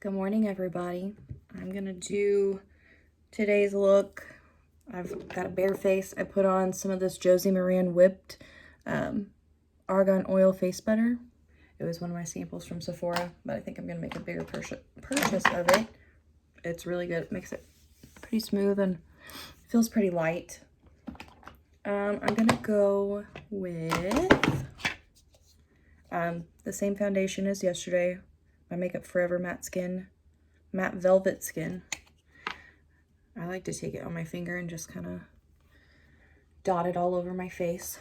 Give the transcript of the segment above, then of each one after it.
Good morning, everybody. I'm gonna do today's look. I've got a bare face. I put on some of this Josie Maran whipped argan oil face butter. It was one of my samples from Sephora, but I think I'm gonna make a bigger purchase of it. It's really good. It makes it pretty smooth and feels pretty light. I'm gonna go with the same foundation as yesterday. My Makeup Forever Matte Velvet Skin. I like to take it on my finger and just kind of dot it all over my face.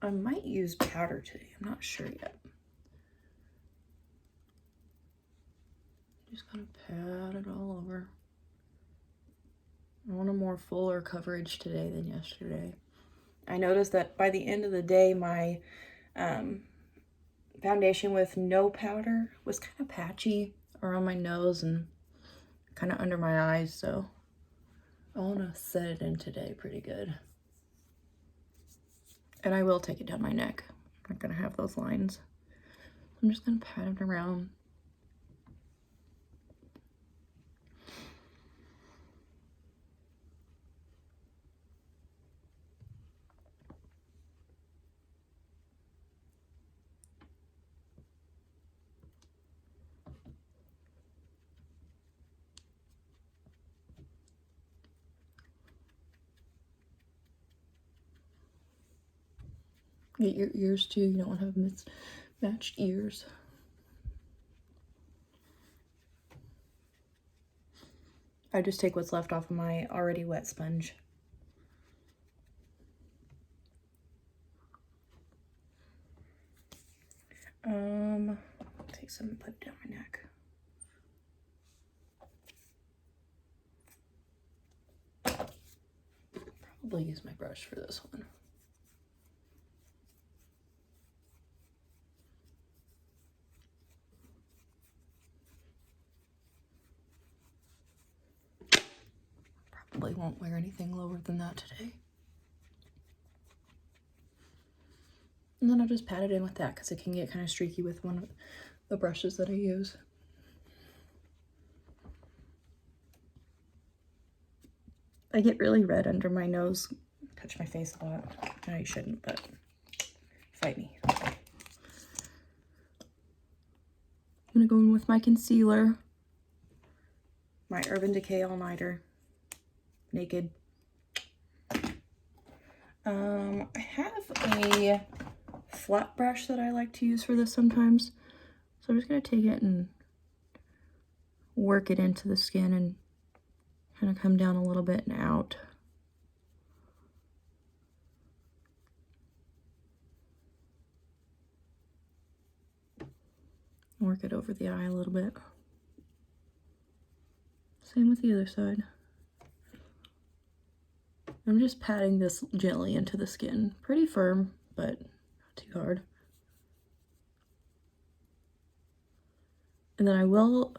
I might use powder today. I'm not sure yet. Just kind of pat it all over. I want a more fuller coverage today than yesterday. I noticed that by the end of the day, my foundation with no powder was kind of patchy around my nose and kind of under my eyes, so I want to set it in today pretty good. And I will take it down my neck. I'm not going to have those lines. I'm just going to pat it around. Get your ears too. You don't want to have mismatched ears. I just take what's left off of my already wet sponge. Take some and put it down my neck. Probably use my brush for this one. Probably won't wear anything lower than that today. And then I'll just pat it in with that because it can get kind of streaky with one of the brushes that I use. I get really red under my nose. Touch my face a lot. I know you shouldn't, but fight me. I'm gonna go in with my concealer. My Urban Decay All Nighter. Naked. I have a flat brush that I like to use for this sometimes. So I'm just gonna take it and work it into the skin and kind of come down a little bit and out. Work it over the eye a little bit. Same with the other side. I'm just patting this gently into the skin. Pretty firm, but not too hard. And then I will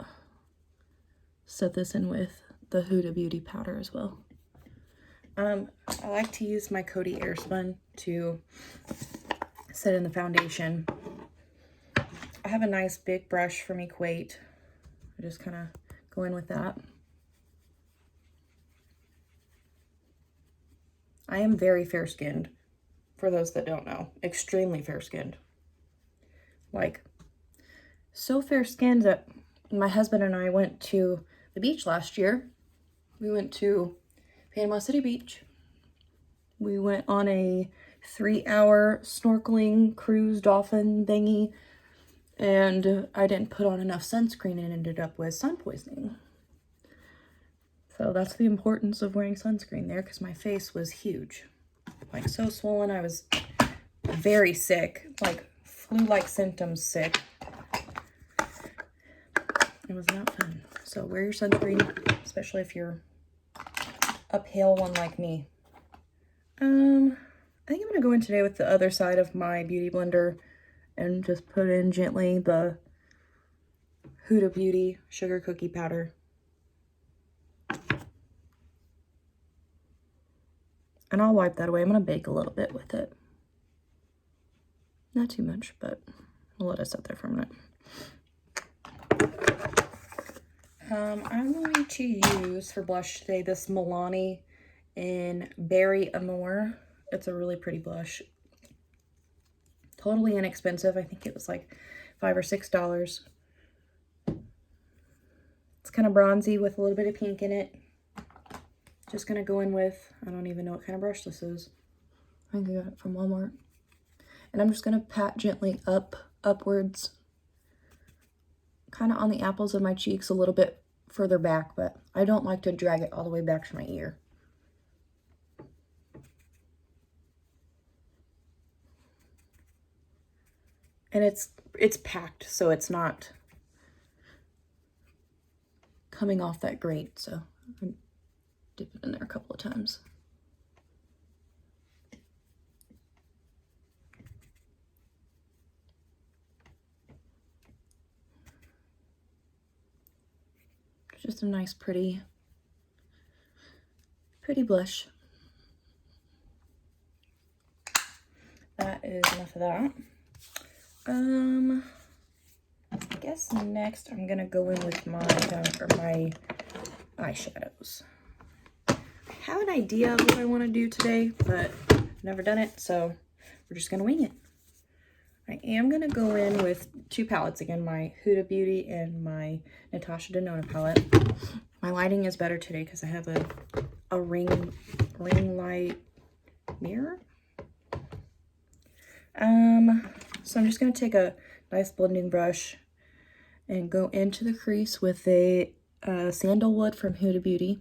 set this in with the Huda Beauty powder as well. I like to use my Coty Airspun to set in the foundation. I have a nice big brush from Equate. I just kind of go in with that. I am very fair-skinned, for those that don't know. Extremely fair-skinned. Like, so fair-skinned that my husband and I went to the beach last year. We went to Panama City Beach. We went on a 3-hour snorkeling cruise dolphin thingy, and I didn't put on enough sunscreen and ended up with sun poisoning. So that's the importance of wearing sunscreen there, because my face was huge. Like, so swollen. I was very sick, like flu-like symptoms sick. It was not fun. So wear your sunscreen, especially if you're a pale one like me. I think I'm gonna go in today with the other side of my beauty blender and just put in gently the Huda Beauty Sugar Cookie Powder. And I'll wipe that away. I'm going to bake a little bit with it. Not too much, but I'll let it sit there for a minute. I'm going to use for blush today this Milani in Berry Amour. It's a really pretty blush. Totally inexpensive. I think it was like $5 or $6. It's kind of bronzy with a little bit of pink in it. Just going to go in with, I don't even know what kind of brush this is. I think I got it from Walmart. And I'm just going to pat gently upwards, kind of on the apples of my cheeks, a little bit further back, but I don't like to drag it all the way back to my ear. And it's packed, so it's not coming off that great, so I dip it in there a couple of times. Just a nice, pretty blush. That is enough of that. I guess next I'm gonna go in with my eyeshadows. I have an idea of what I want to do today, but I've never done it, so we're just gonna wing it. I am gonna go in with two palettes again, my Huda Beauty and my Natasha Denona palette. My lighting is better today because I have a ring light mirror. So I'm just gonna take a nice blending brush and go into the crease with a sandalwood from Huda Beauty.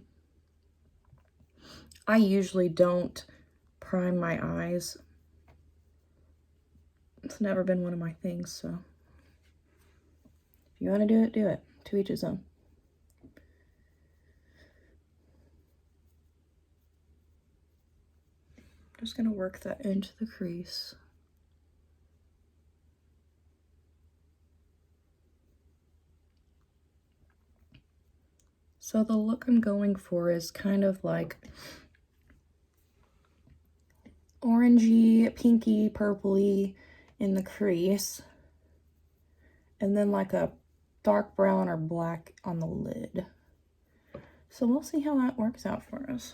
I usually don't prime my eyes. It's never been one of my things, so if you want to do it, do it. To each his own. Just gonna work that into the crease. So the look I'm going for is kind of like orangey, pinky, purpley in the crease, and then like a dark brown or black on the lid. So we'll see how that works out for us.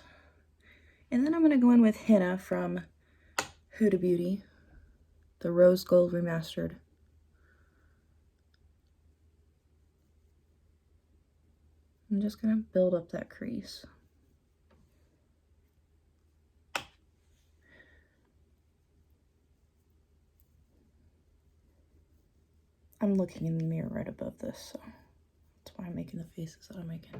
And then I'm going to go in with henna from Huda Beauty, the Rose Gold Remastered. I'm just going to build up that crease. I'm looking in the mirror right above this, so that's why I'm making the faces that I'm making.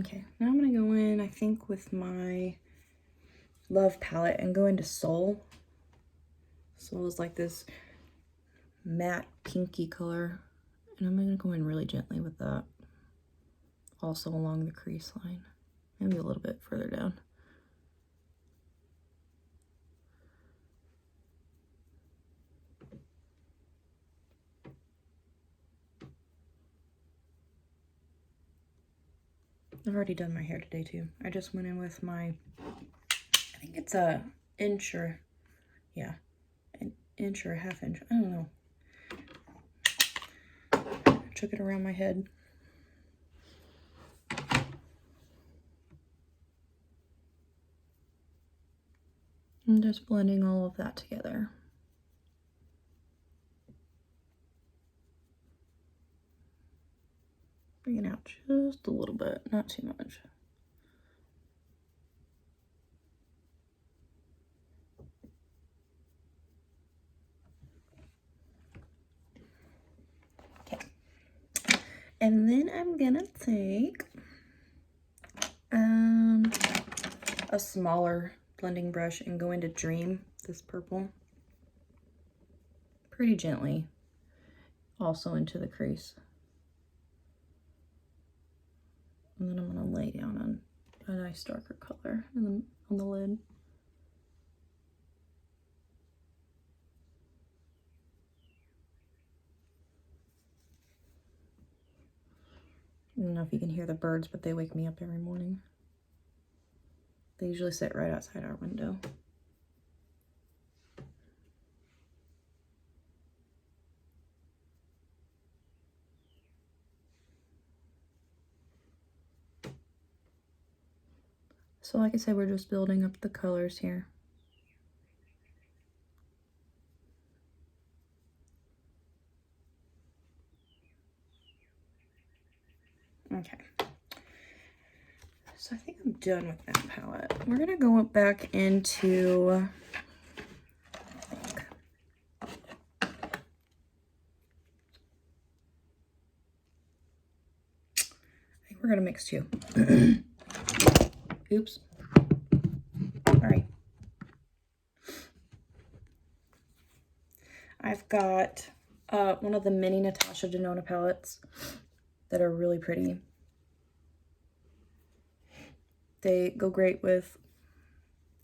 Okay, now I'm going to go in, I think, with my Love palette and go into Soul. Soul is like this matte pinky color, and I'm going to go in really gently with that. Also along the crease line, maybe a little bit further down. I've already done my hair today too. I just went in with my, I think it's a inch or, yeah, an inch or a half inch. I don't know. Took it around my head. I'm just blending all of that together. Bring it out just a little bit, not too much. Okay. And then I'm gonna take a smaller blending brush and go into Dream, this purple, pretty gently, also into the crease. And then I'm going to lay down on a nice darker color on the lid. I don't know if you can hear the birds, but they wake me up every morning. They usually sit right outside our window. So like I said, we're just building up the colors here. Okay. So I think I'm done with that palette. We're gonna go back into, I think we're gonna mix two. Oops. All right. I've got one of the mini Natasha Denona palettes that are really pretty. They go great with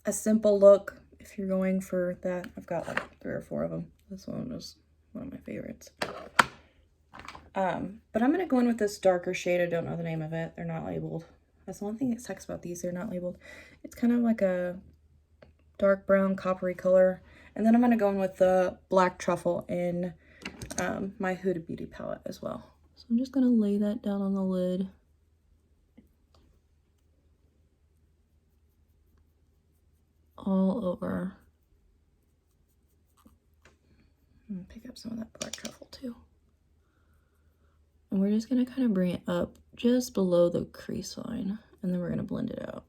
a simple look if you're going for that. I've got like 3 or 4 of them. This one is one of my favorites. But I'm gonna go in with this darker shade. I don't know the name of it. They're not labeled. That's the one thing that sucks about these. They're not labeled. It's kind of like a dark brown coppery color. And then I'm gonna go in with the black truffle in my Huda Beauty palette as well. So I'm just gonna lay that down on the lid. All over. I'm gonna pick up some of that black truffle too. And we're just gonna kind of bring it up just below the crease line, and then we're gonna blend it out.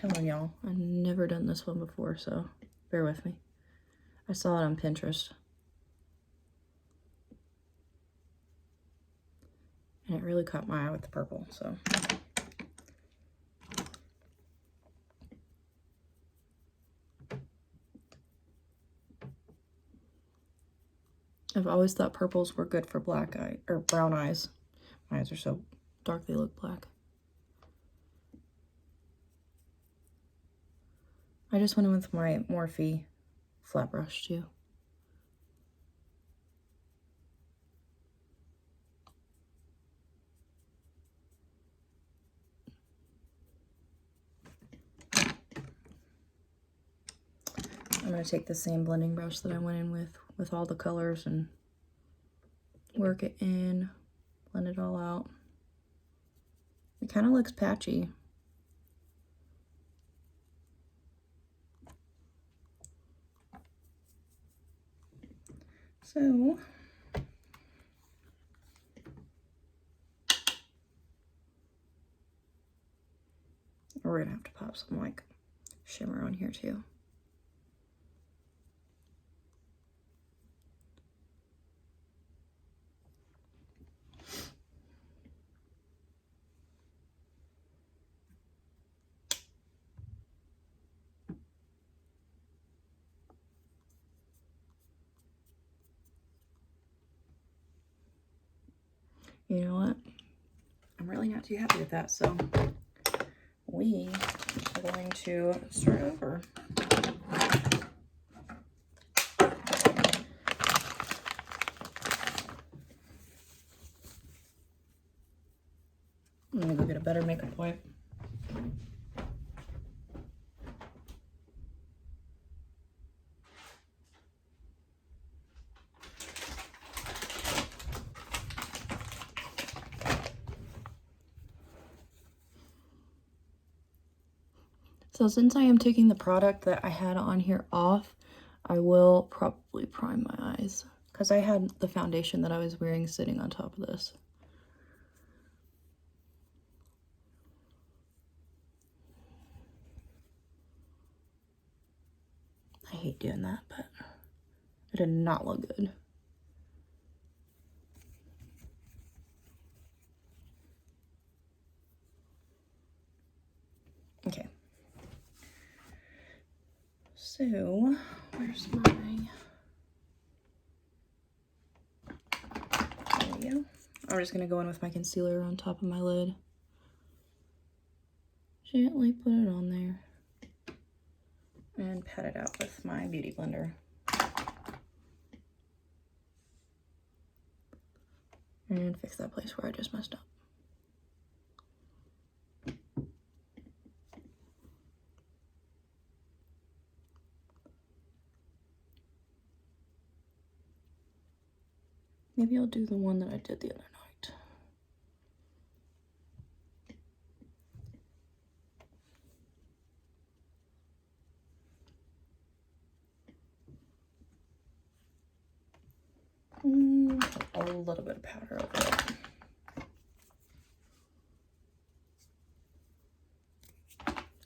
Telling y'all, I've never done this one before, so bear with me. I saw it on Pinterest. And it really caught my eye with the purple, so. I've always thought purples were good for black eye or brown eyes. My eyes are so dark they look black. I just went in with my Morphe flat brush too. I'm going to take the same blending brush that I went in with all the colors and work it in, blend it all out. It kind of looks patchy. So, we're going to have to pop some like shimmer on here too. You know what? I'm really not too happy with that, so we are going to start over. I'm gonna go get a better makeup wipe. So since I am taking the product that I had on here off, I will probably prime my eyes because I had the foundation that I was wearing sitting on top of this. I hate doing that, but it did not look good. Okay. So, where's my... There we go. I'm just going to go in with my concealer on top of my lid. Gently put it on there. And pat it out with my beauty blender. and fix that place where I just messed up. Maybe I'll do the one that I did the other night. A little bit of powder over it.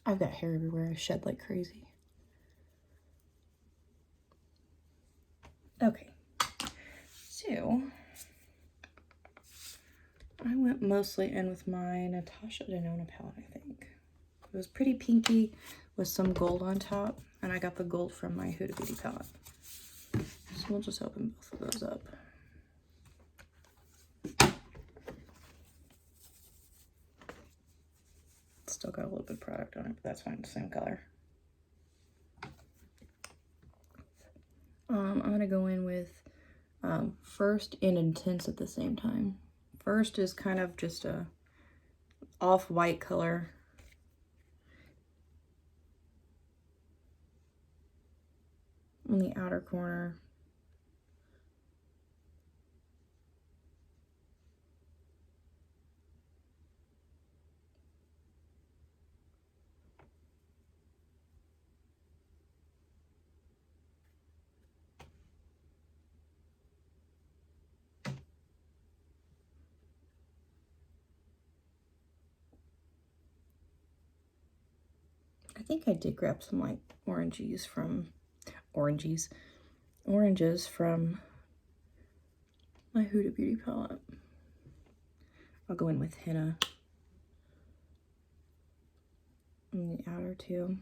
I've got hair everywhere. I shed like crazy. Okay, so I went mostly in with my Natasha Denona palette, I think. It was pretty pinky with some gold on top, and I got the gold from my Huda Beauty palette. So we'll just open both of those up. Still got a little bit of product on it, but that's fine, the same color. I'm gonna go in with First and Intense at the same time. First is kind of just a off-white color. In the outer corner. I think I did grab some like oranges from my Huda Beauty palette. I'll go in with henna in the outer two.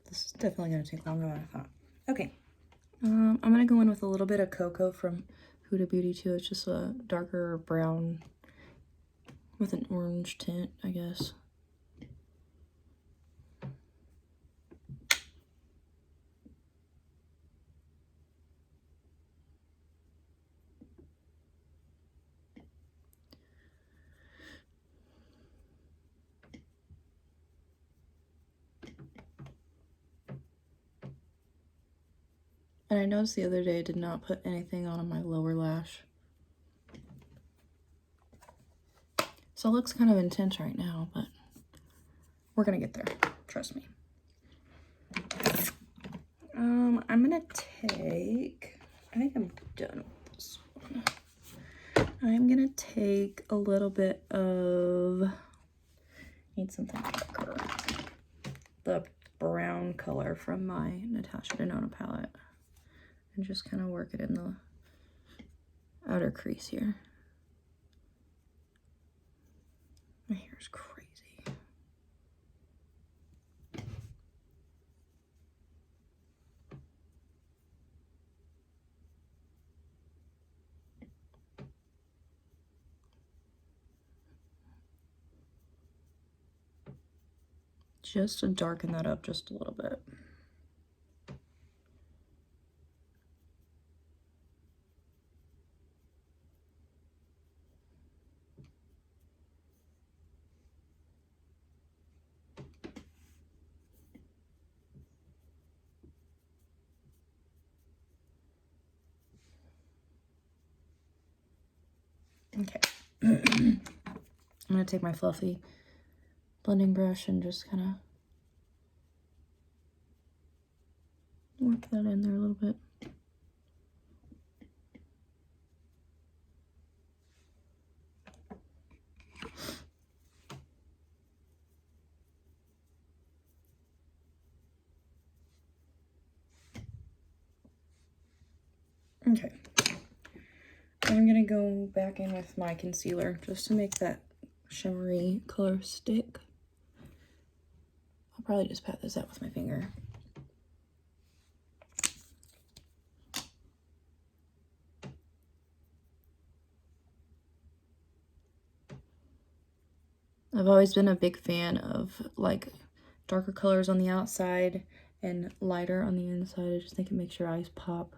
This is definitely going to take longer than I thought. Okay. I'm going to go in with a little bit of Cocoa from Huda Beauty too. It's just a darker brown with an orange tint, I guess. And I noticed the other day I did not put anything on my lower lash. So it looks kind of intense right now, but we're gonna get there, trust me. I'm gonna take, I think I'm done with this one. I'm gonna take a little bit of, need something darker, the brown color from my Natasha Denona palette, and just kind of work it in the outer crease here. My hair is crazy. Just to darken that up just a little bit. Okay. I'm gonna take my fluffy blending brush and just kind of work that in there a little bit. Okay. I'm going to go back in with my concealer just to make that shimmery color stick. I'll probably just pat this out with my finger. I've always been a big fan of like darker colors on the outside and lighter on the inside. I just think it makes your eyes pop.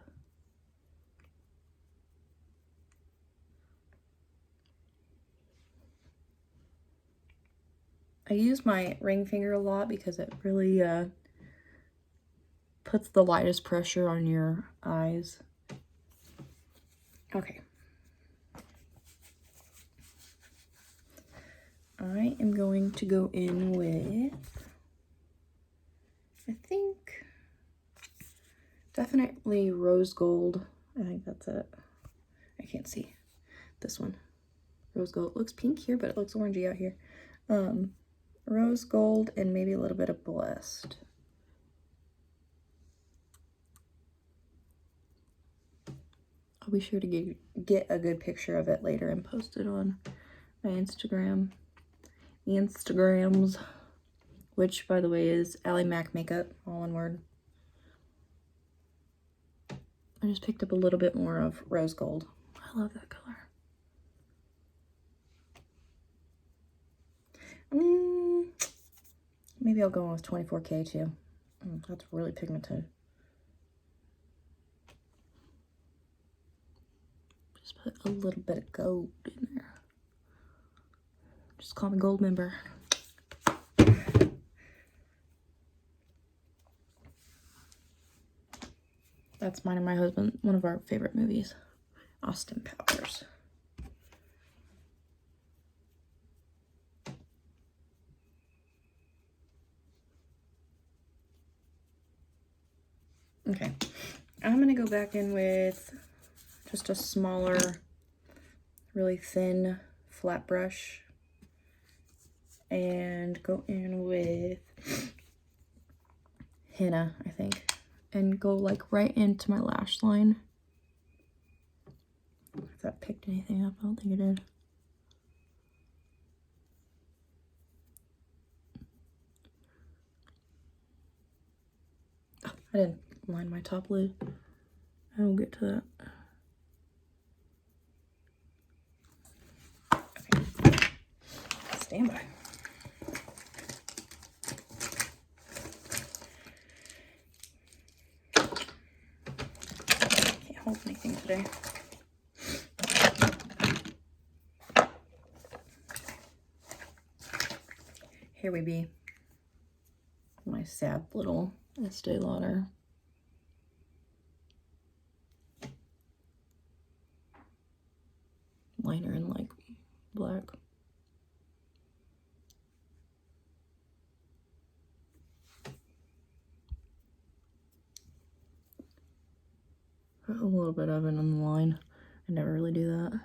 I use my ring finger a lot because it really puts the lightest pressure on your eyes. Okay. I am going to go in with, I think, definitely rose gold. I think that's it. I can't see this one. Rose gold. It looks pink here, but it looks orangey out here. Rose gold and maybe a little bit of blessed. I'll be sure to get a good picture of it later and post it on my Instagram. Instagrams, which by the way is Ally Mac Makeup, all one word. I just picked up a little bit more of rose gold. I love that color. Maybe I'll go with 24K too. That's really pigmented. Just put a little bit of gold in there. Just call me gold member. That's mine and my husband, one of our favorite movies, Austin Powers. Okay, I'm gonna go back in with just a smaller, really thin flat brush and go in with henna, I think, and go like right into my lash line. If that picked anything up, I don't think it did. Oh, I didn't line my top lid. I will get to that. Okay. Stand by. Can't hold anything today. Here we be. My sad little Estee Lauder. Liner in like black. Put a little bit of it on the line. I never really do that,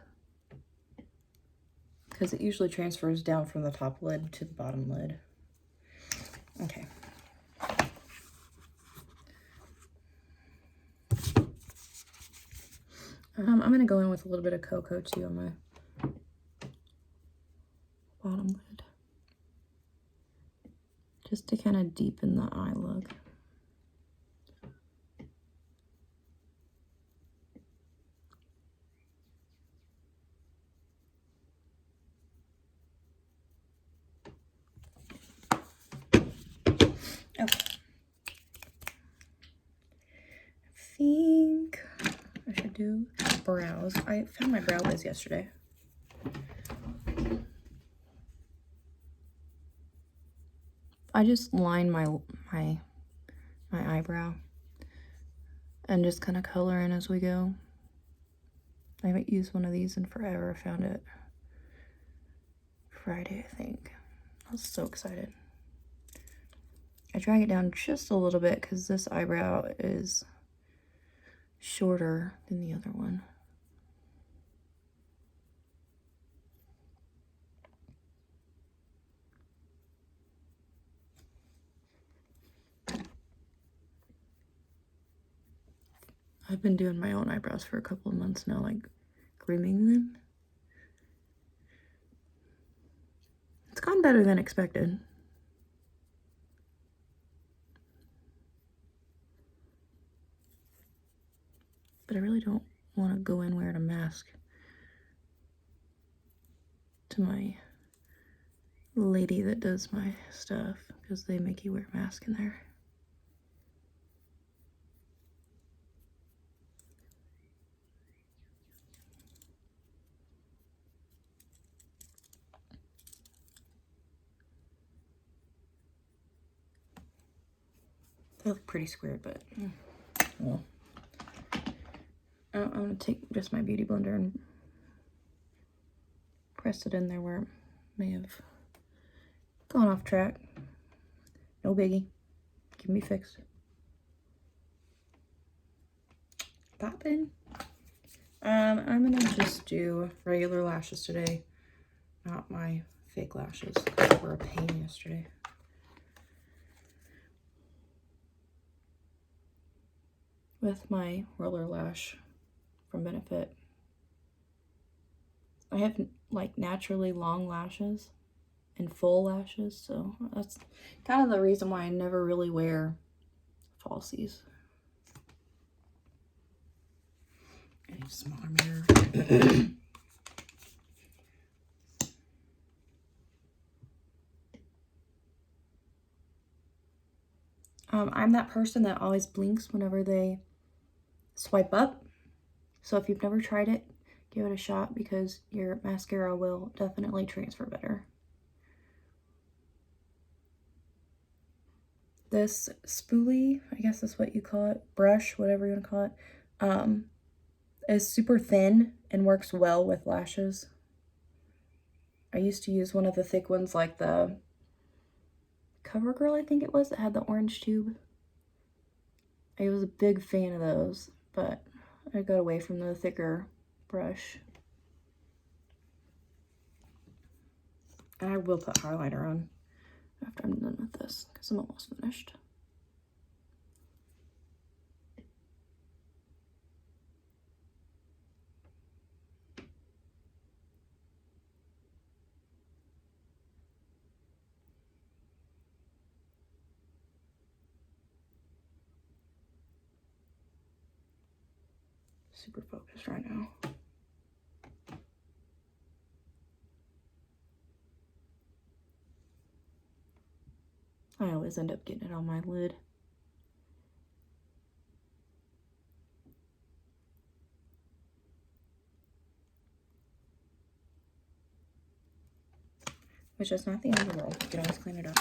because it usually transfers down from the top lid to the bottom lid. Okay. I'm going to go in with a little bit of cocoa too on my bottom lid, just to kind of deepen the eye look. Okay. I think I should do brows. I found my brow wiz yesterday. I just line my eyebrow and just kind of color in as we go. I haven't used one of these in forever. I found it Friday, I think. I was so excited. I drag it down just a little bit because this eyebrow is shorter than the other one. I've been doing my own eyebrows for a couple of months now, like grooming them. It's gone better than expected. But I really don't want to go in wearing a mask to my lady that does my stuff, because they make you wear a mask in there. They look pretty squared, but well. I'm gonna take just my beauty blender and press it in there where it may have gone off track. No biggie. Can be fixed. Poppin'. I'm gonna just do regular lashes today, not my fake lashes. They were a pain yesterday. With my roller lash from Benefit. I have like naturally long lashes and full lashes, so that's kind of the reason why I never really wear falsies. I need a smaller mirror. I'm that person that always blinks whenever they swipe up. So if you've never tried it, give it a shot, because your mascara will definitely transfer better. This spoolie, I guess that's what you call it, brush, whatever you want to call it, is super thin and works well with lashes. I used to use one of the thick ones, like the CoverGirl, I think it was, that had the orange tube. I was a big fan of those, but I got away from the thicker brush. And I will put highlighter on after I'm done with this, because I'm almost finished. Super focused right now. I always end up getting it on my lid. Which is not the end of the world. You can always clean it up.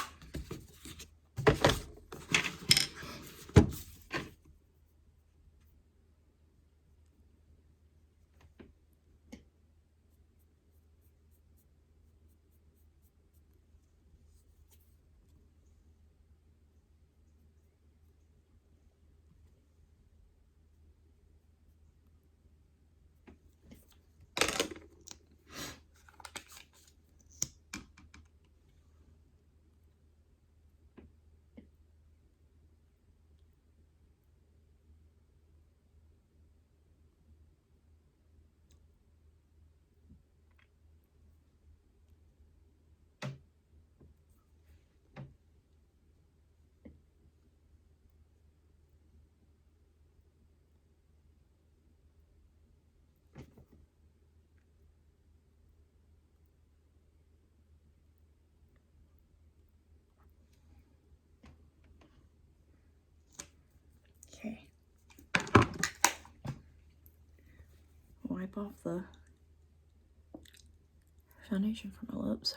Okay. Wipe off the foundation from my lips.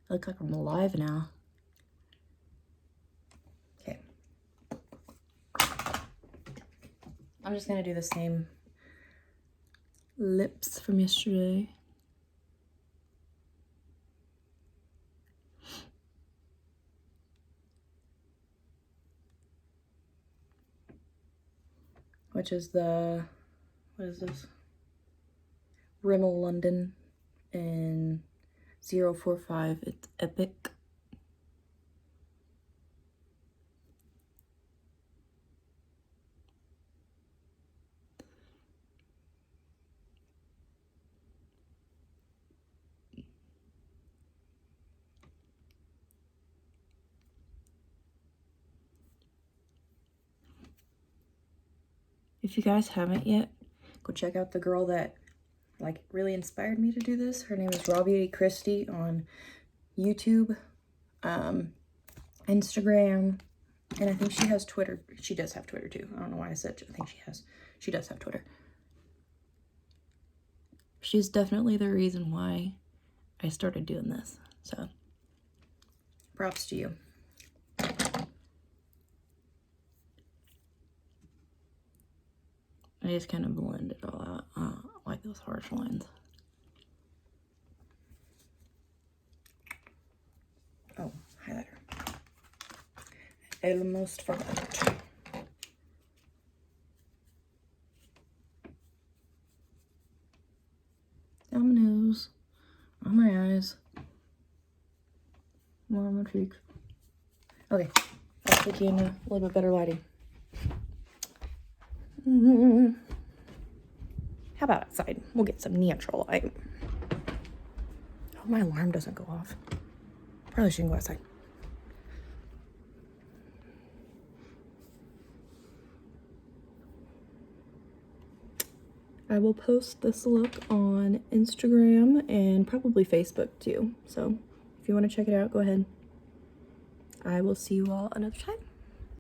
I look like I'm alive now. Okay. I'm just gonna do the same lips from yesterday. Which is the, what is this? Rimmel London in 045. It's Epic. If you guys haven't yet, go check out the girl that like really inspired me to do this. Her name is Raw Beauty Christie on YouTube, Instagram, and I think she has Twitter. She does have Twitter too. I don't know why I said I think she does have Twitter. She's definitely the reason why I started doing this. So props to you. I just kind of blend it all out. I don't like those harsh lines. Oh, highlighter. Almost forgot. Down my nose, on my eyes, more on my cheeks. Okay, I'll take you in a little bit better lighting. How about outside? We'll get some natural light. Oh, my alarm doesn't go off. Probably shouldn't go outside. I will post this look on Instagram and probably Facebook too. So if you want to check it out, go ahead. I will see you all another time.